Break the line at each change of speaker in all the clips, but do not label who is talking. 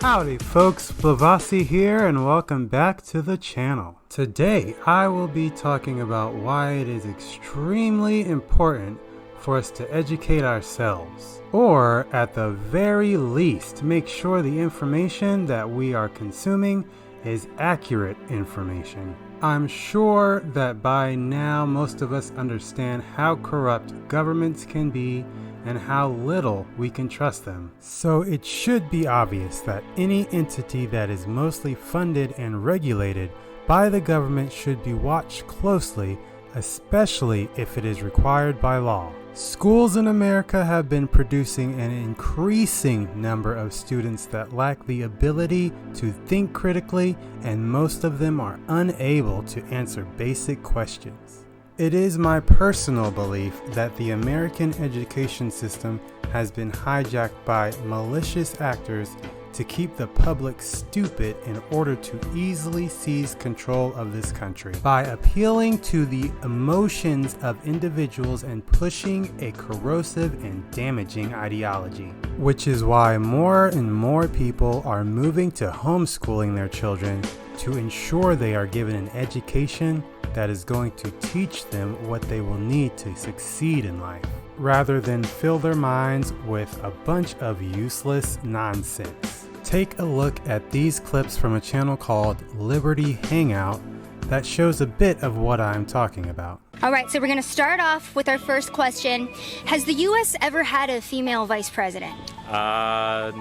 Howdy folks, Blavatsky here and welcome back to the channel. Today I will be talking about why it is extremely important for us to educate ourselves, or at the very least make sure the information that we are consuming is accurate information. I'm sure that by now most of us understand how corrupt governments can be and how little we can trust them. So it should be obvious that any entity that is mostly funded and regulated by the government should be watched closely, especially if it is required by law. Schools in America have been producing an increasing number of students that lack the ability to think critically, and most of them are unable to answer basic questions. It is my personal belief that the American education system has been hijacked by malicious actors to keep the public stupid in order to easily seize control of this country by appealing to the emotions of individuals and pushing a corrosive and damaging ideology. Which is why more and more people are moving to homeschooling their children to ensure they are given an education that is going to teach them what they will need to succeed in life, rather than fill their minds with a bunch of useless nonsense. Take a look at these clips from a channel called Liberty Hangout that shows a bit of what I'm talking about.
All right, so we're gonna start off with our first question. Has the US ever had a female vice president?
No.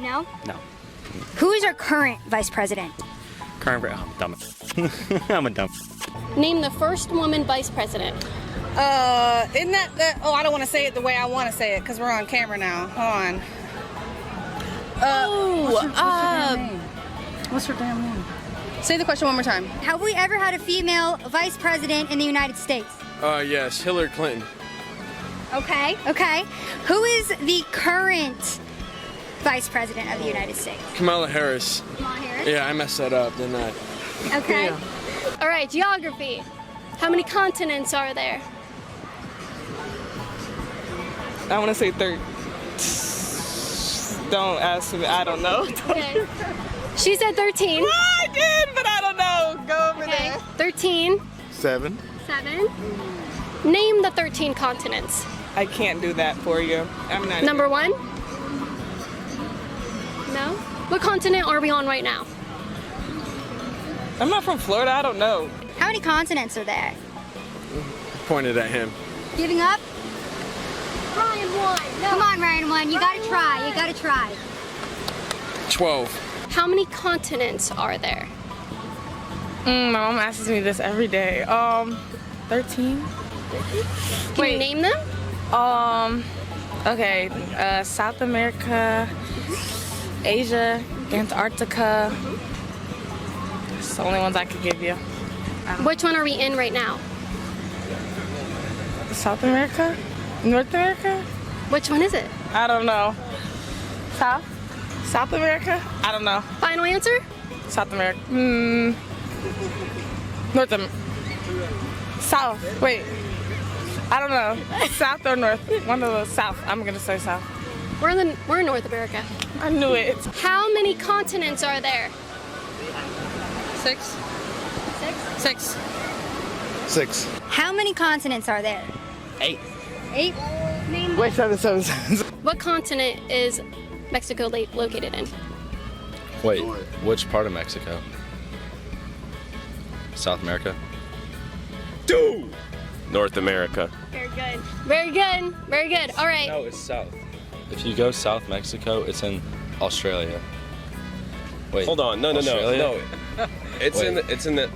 No?
No.
Who is our current vice president?
I'm dumb. I'm a dumb.
Name the first woman vice president.
Isn't that, oh, I don't want to say it the way I want to say it because we're on camera now. Hold on. What's her damn name? Say the question one more time.
Have we ever had a female vice president in the United States?
Yes, Hillary Clinton.
Okay. Who is the current vice president of the United States?
Kamala Harris.
Kamala Harris?
Yeah, I messed that up, didn't I?
Okay.
Yeah.
All right, geography. How many continents are there?
I want to say third. Don't ask me. I don't know.
Okay. She said 13.
I did, but I don't know. Go over
Okay.
there.
13.
7.
7. Name the 13 continents.
I can't do that for you. I'm not.
Number 1. No? What continent are we on right now?
I'm not from Florida. I don't know.
How many continents are there?
Pointed at him.
Giving up?
Ryan won. No.
Come on, Ryan, one. You gotta try.
12.
How many continents are there?
My mom asks me this every day. 13.
Can you name them?
Okay. South America, Asia, Antarctica. It's the only ones I could give you.
Which one are we in right now?
South America? North America?
Which one is it?
I don't know. South America? I don't know.
Final answer?
South America. South. Wait. I don't know. South or North? One of those. South. I'm gonna say South.
We're in North America.
I knew it.
How many continents are there?
6.
6.
6.
How many continents are there?
8.
8?
Name.
Wait, 7.
What continent is Mexico located in?
Wait, which part of Mexico? South America?
2.
North America.
Very good. All right.
No, it's south. If you go South Mexico, it's in Australia. Wait.
Hold on. No.
Australia?
It's
Wait.
in the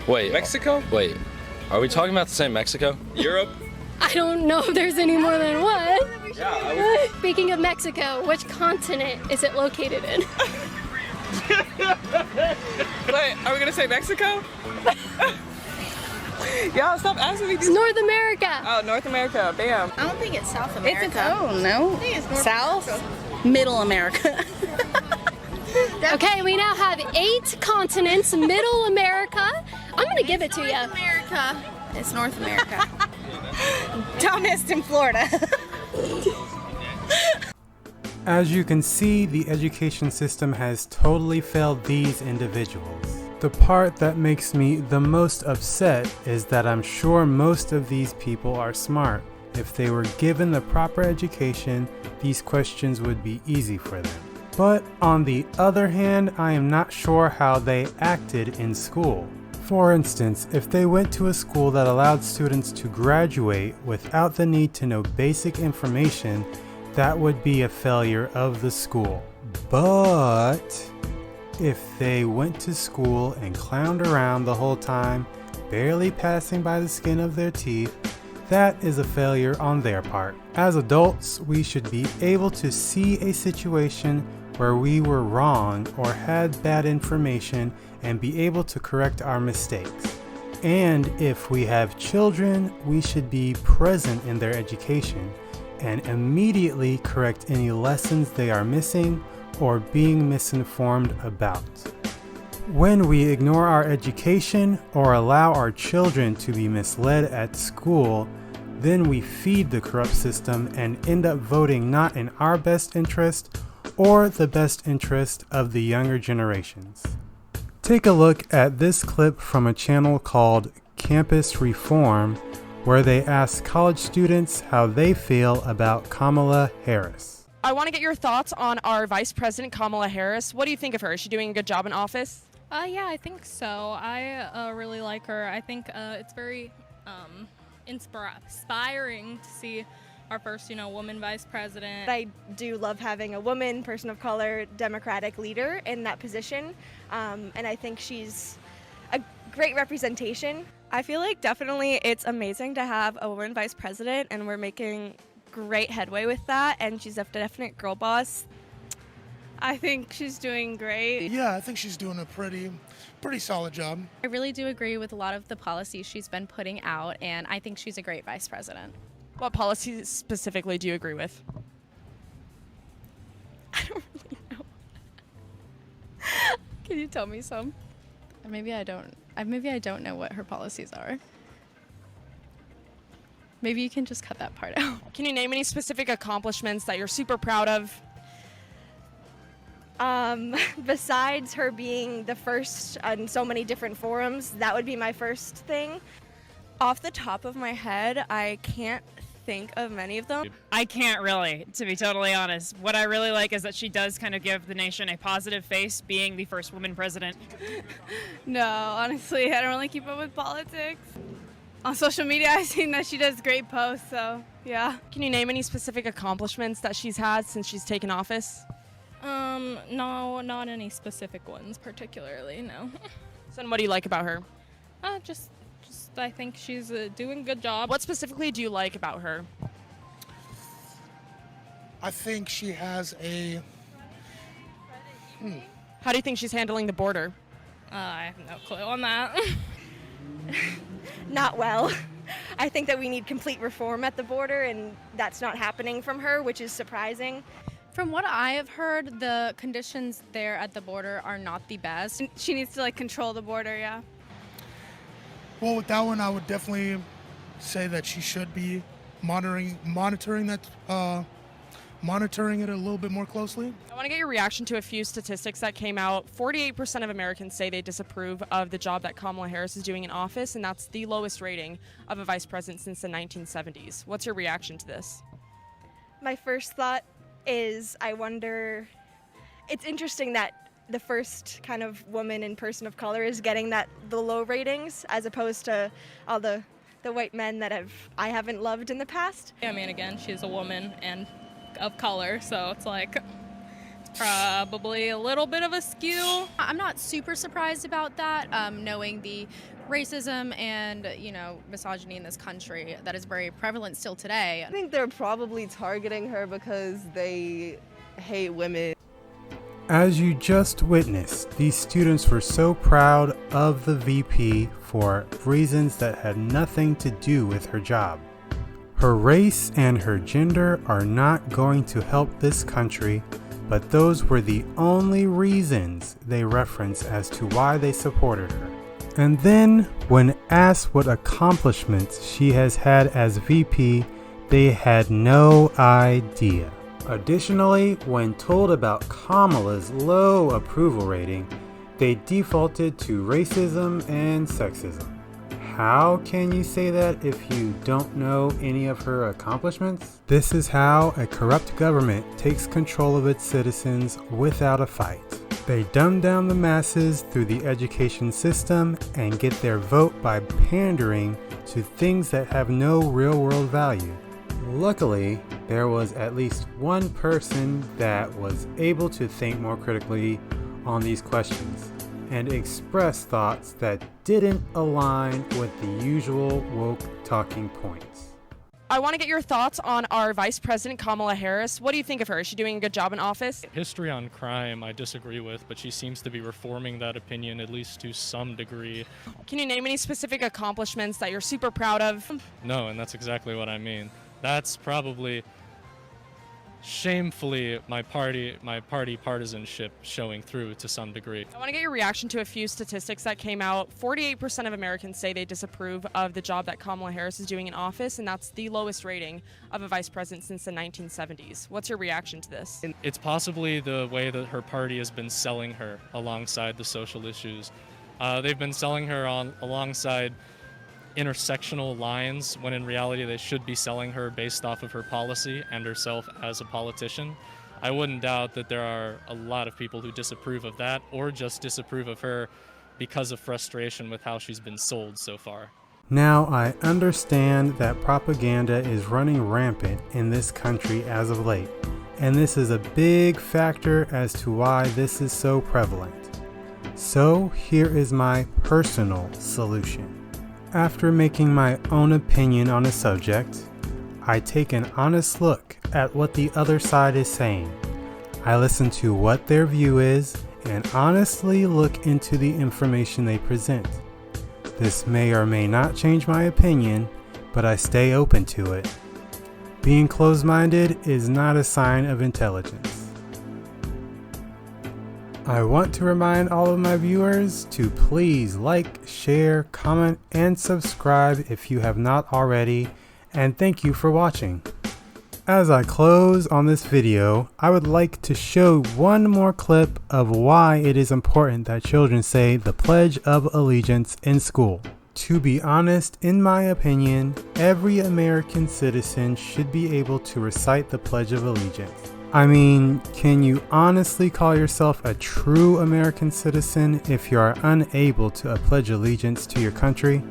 Wait.
Mexico?
Wait. Are we talking about the same Mexico?
Europe?
I don't know if there's any more than one.
Yeah,
Speaking of Mexico, which continent is it located in?
Wait, are we gonna say Mexico? Y'all stop asking me
It's
these.
North America.
Oh, North America. Bam.
I don't think it's South America.
It's no.
I think it's North
South?
America.
Middle America.
Okay, we now have 8 continents, Middle America. I'm gonna give it to you.
North America. It's North America.
Dumbest in Florida.
As you can see, the education system has totally failed these individuals. The part that makes me the most upset is that I'm sure most of these people are smart. If they were given the proper education, these questions would be easy for them. But on the other hand, I am not sure how they acted in school. For instance, if they went to a school that allowed students to graduate without the need to know basic information, that would be a failure of the school. But if they went to school and clowned around the whole time, barely passing by the skin of their teeth, that is a failure on their part. As adults, we should be able to see a situation where we were wrong or had bad information and be able to correct our mistakes. And if we have children, we should be present in their education and immediately correct any lessons they are missing or being misinformed about. When we ignore our education or allow our children to be misled at school, then we feed the corrupt system and end up voting not in our best interest or the best interest of the younger generations. Take a look at this clip from a channel called Campus Reform, where they ask college students how they feel about Kamala Harris.
I want to get your thoughts on our Vice President, Kamala Harris. What do you think of her? Is she doing a good job in office?
Yeah, I think so. I really like her. I think it's very inspiring to see our first, woman vice president.
I do love having a woman, person of color, Democratic leader in that position, and I think she's a great representation.
I feel like definitely it's amazing to have a woman vice president, and we're making great headway with that, and she's a definite girl boss.
I think she's doing great.
Yeah, I think she's doing a pretty solid job.
I really do agree with a lot of the policies she's been putting out, and I think she's a great vice president.
What policies specifically do you agree with?
I don't really know. Can you tell me some? Maybe I don't know what her policies are. Maybe you can just cut that part out.
Can you name any specific accomplishments that you're super proud of?
Besides her being the first on so many different forums, that would be my first thing.
Off the top of my head, I can't think of many of them.
I can't really, to be totally honest. What I really like is that she does kind of give the nation a positive face, being the first woman president.
No, honestly, I don't really keep up with politics. On social media, I've seen that she does great posts, so yeah.
Can you name any specific accomplishments that she's had since she's taken office?
No, not any specific ones particularly, no.
So then what do you like about her?
Just I think she's doing a good job.
What specifically do you like about her?
I think she has a...
How do you think she's handling the border?
I have no clue on that.
Not well. I think that we need complete reform at the border, and that's not happening from her, which is surprising.
From what I have heard, the conditions there at the border are not the best.
She needs to control the border, yeah.
Well, with that one, I would definitely say that she should be monitoring it a little bit more closely.
I want to get your reaction to a few statistics that came out. 48% of Americans say they disapprove of the job that Kamala Harris is doing in office, and that's the lowest rating of a vice president since the 1970s. What's your reaction to this?
My first thought is, I wonder, it's interesting that the first kind of woman and person of color is getting the low ratings, as opposed to all the white men that I haven't loved in the past.
I mean, again, she's a woman and of color, so it's probably a little bit of a skew.
I'm not super surprised about that, knowing the racism and, misogyny in this country that is very prevalent still today.
I think they're probably targeting her because they hate women.
As you just witnessed, these students were so proud of the VP for reasons that had nothing to do with her job. Her race and her gender are not going to help this country, but those were the only reasons they reference as to why they supported her. And then, when asked what accomplishments she has had as VP, they had no idea. Additionally, when told about Kamala's low approval rating, they defaulted to racism and sexism. How can you say that if you don't know any of her accomplishments? This is how a corrupt government takes control of its citizens without a fight. They dumb down the masses through the education system and get their vote by pandering to things that have no real-world value. Luckily, there was at least one person that was able to think more critically on these questions and express thoughts that didn't align with the usual woke talking points.
I want to get your thoughts on our Vice President, Kamala Harris. What do you think of her? Is she doing a good job in office?
History on crime I disagree with, but she seems to be reforming that opinion at least to some degree.
Can you name any specific accomplishments that you're super proud of?
No, and that's exactly what I mean. That's probably shamefully my party partisanship showing through to some degree.
I want to get your reaction to a few statistics that came out. 48% of Americans say they disapprove of the job that Kamala Harris is doing in office, and that's the lowest rating of a vice president since the 1970s. What's your reaction to this?
It's possibly the way that her party has been selling her alongside the social issues. They've been selling her alongside intersectional lines when in reality they should be selling her based off of her policy and herself as a politician. I wouldn't doubt that there are a lot of people who disapprove of that or just disapprove of her because of frustration with how she's been sold so far.
Now, I understand that propaganda is running rampant in this country as of late, and this is a big factor as to why this is so prevalent. So here is my personal solution. After making my own opinion on a subject, I take an honest look at what the other side is saying. I listen to what their view is and honestly look into the information they present. This may or may not change my opinion, but I stay open to it. Being closed-minded is not a sign of intelligence. I want to remind all of my viewers to please like, share, comment, and subscribe if you have not already, and thank you for watching. As I close on this video, I would like to show one more clip of why it is important that children say the Pledge of Allegiance in school. To be honest, in my opinion, every American citizen should be able to recite the Pledge of Allegiance. I mean, can you honestly call yourself a true American citizen if you are unable to pledge allegiance to your country?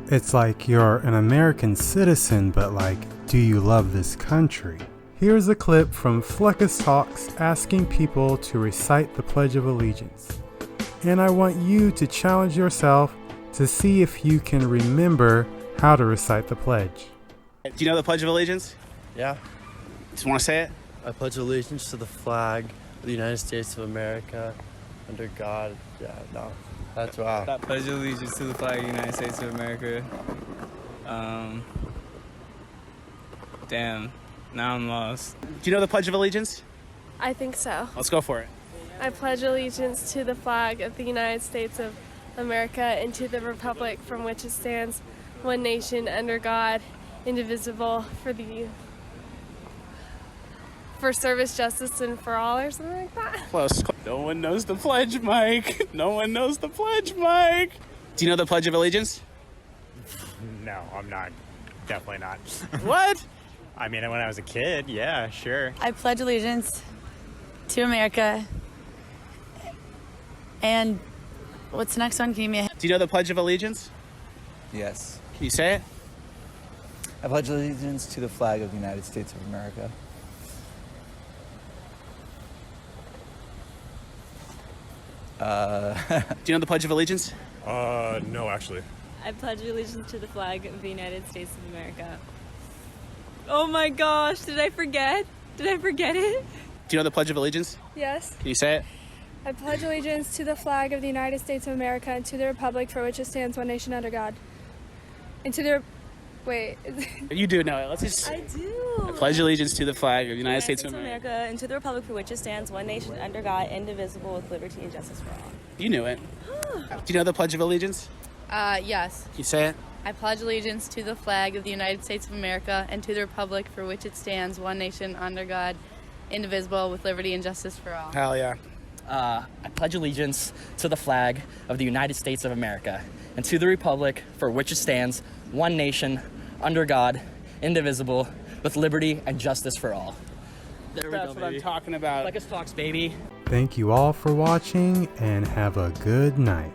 It's like you're an American citizen, but like, do you love this country? Here's a clip from Fleckus Talks asking people to recite the Pledge of Allegiance. And I want you to challenge yourself to see if you can remember how to recite the pledge.
Do you know the Pledge of Allegiance?
Yeah.
Just want to say it?
I pledge allegiance to the flag of the United States of America, under God. Yeah, no. That's wow.
I pledge allegiance to the flag of the United States of America. Damn. Now I'm lost.
Do you know the Pledge of Allegiance?
I think so.
Let's go for it.
I pledge allegiance to the flag of the United States of America and to the republic from which it stands, one nation, under God, indivisible, for service, justice, and for all, or something like that.
Close. No one knows the pledge, Mike. No one knows the pledge, Mike. Do you know the Pledge of Allegiance?
No, I'm not. Definitely not.
What?
I mean, when I was a kid, yeah, sure.
I pledge allegiance to America. And what's the next one? Can you give me a...
Do you know the Pledge of Allegiance?
Yes.
Can you say it?
I pledge allegiance to the flag of the United States of America.
Do you know the Pledge of Allegiance?
No, actually.
I pledge allegiance to the flag of the United States of America. Oh my gosh, did I forget? Did I forget it?
Do you know the Pledge of Allegiance?
Yes.
Can you say it?
I pledge allegiance to the flag of the United States of America and to the republic for which it stands, one nation under God. And to the... Wait.
You do know it. Let's just...
I do.
I pledge allegiance to the flag of the United States of
America and to the republic for which it stands, one nation under God, indivisible, with liberty and justice for all.
You knew it. Do you know the Pledge of Allegiance?
Yes.
Can you say it?
I pledge allegiance to the flag of the United States of America and to the republic for which it stands, one nation under God, indivisible, with liberty and justice for all.
Hell yeah.
I pledge allegiance to the flag of the United States of America and to the republic for which it stands, one nation, under God, indivisible, with liberty and justice for all. There we
That's
go,
what
baby.
I'm talking about.
Like us talks, baby.
Thank you all for watching and have a good night.